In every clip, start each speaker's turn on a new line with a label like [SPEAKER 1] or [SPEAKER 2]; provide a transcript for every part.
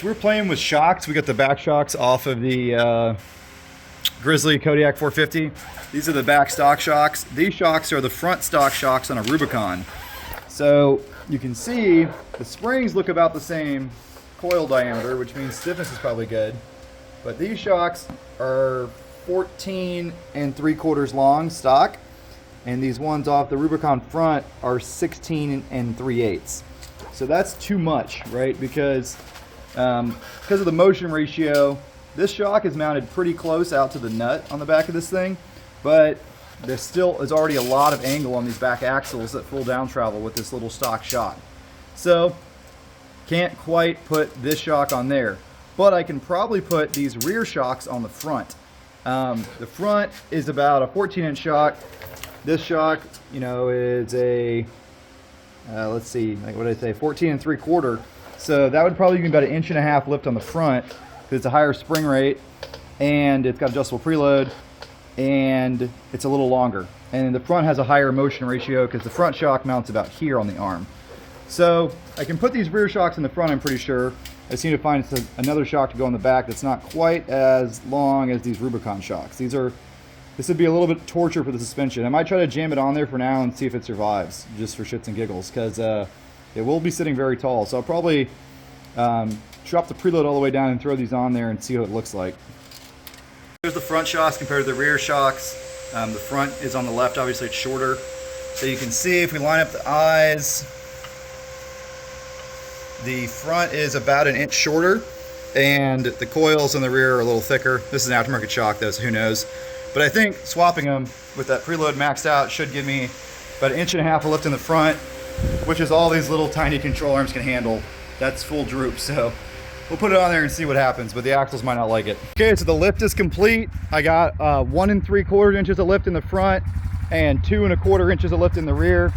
[SPEAKER 1] So we're playing with shocks. We got the back shocks off of the Grizzly Kodiak 450. These are the back stock shocks. These shocks are the front stock shocks on a Rubicon. So you can see the springs look about the same coil diameter, which means stiffness is probably good. But these shocks are 14 3/4 long stock, and these ones off the Rubicon front are 16 3/8. So that's too much, right? Because of the motion ratio, this shock is mounted pretty close out to the nut on the back of this thing, but there still is already a lot of angle on these back axles that full down travel with this little stock shock. So can't quite put this shock on there, but I can probably put these rear shocks on the front. The front is about a 14-inch shock. This shock, you know, is a let's see, like what did I say, 14 3/4. So that would probably be about 1.5 inch lift on the front, because it's a higher spring rate and it's got adjustable preload and it's a little longer. And the front has a higher motion ratio because the front shock mounts about here on the arm. So I can put these rear shocks in the front, I'm pretty sure. I just need to find another shock to go on the back that's not quite as long as these Rubicon shocks. This would be a little bit torture for the suspension. I might try to jam it on there for now and see if it survives, just for shits and giggles, because it will be sitting very tall. So I'll probably drop the preload all the way down and throw these on there and see what it looks like. Here's the front shocks compared to the rear shocks. The front is on the left, obviously it's shorter. So you can see if we line up the eyes, the front is about 1 inch shorter and the coils in the rear are a little thicker. This is an aftermarket shock though, so who knows. But I think swapping them with that preload maxed out should give me about 1.5 inches of lift in the front, which is all these little tiny control arms can handle. That's full droop, so we'll put it on there and see what happens, but the axles might not like it. Okay, so the lift is complete. I got 1 3/4 inches of lift in the front and 2 1/4 inches of lift in the rear.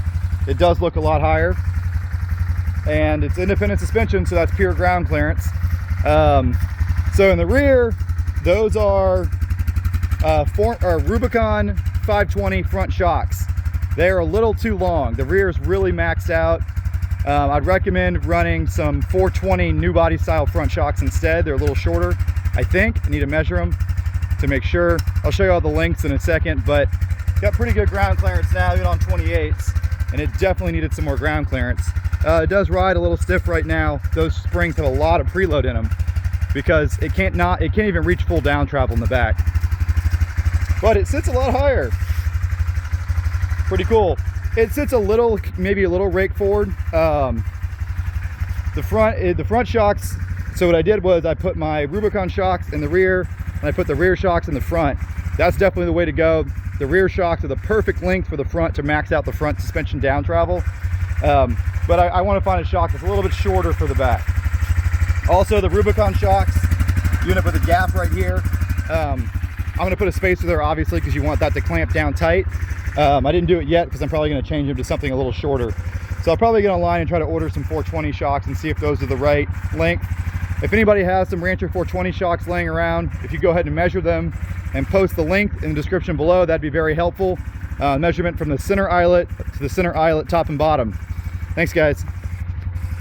[SPEAKER 1] It does look a lot higher. And it's independent suspension, so that's pure ground clearance. So in the rear, those are Rubicon 520 front shocks. They're a little too long. The rear is really maxed out. I'd recommend running some 420 new body style front shocks instead. They're a little shorter, I think. I need to measure them to make sure. I'll show you all the lengths in a second, but got pretty good ground clearance now, even on 28s, and it definitely needed some more ground clearance. It does ride a little stiff right now. Those springs have a lot of preload in them because it can't even reach full down travel in the back. But it sits a lot higher. Pretty cool. It sits a little, maybe a little rake forward. The front shocks, so what I did was I put my Rubicon shocks in the rear and I put the rear shocks in the front. That's definitely the way to go. The rear shocks are the perfect length for the front to max out the front suspension down travel. But I want to find a shock that's a little bit shorter for the back. Also, the Rubicon shocks, you end up with a gap right here. I'm going to put a spacer there, obviously, because you want that to clamp down tight. I didn't do it yet because I'm probably going to change them to something a little shorter. So I'll probably get online and try to order some 420 shocks and see if those are the right length. If anybody has some Rancher 420 shocks laying around, if you go ahead and measure them and post the length in the description below, that'd be very helpful. Measurement from the center eyelet to the center eyelet top and bottom. Thanks, guys.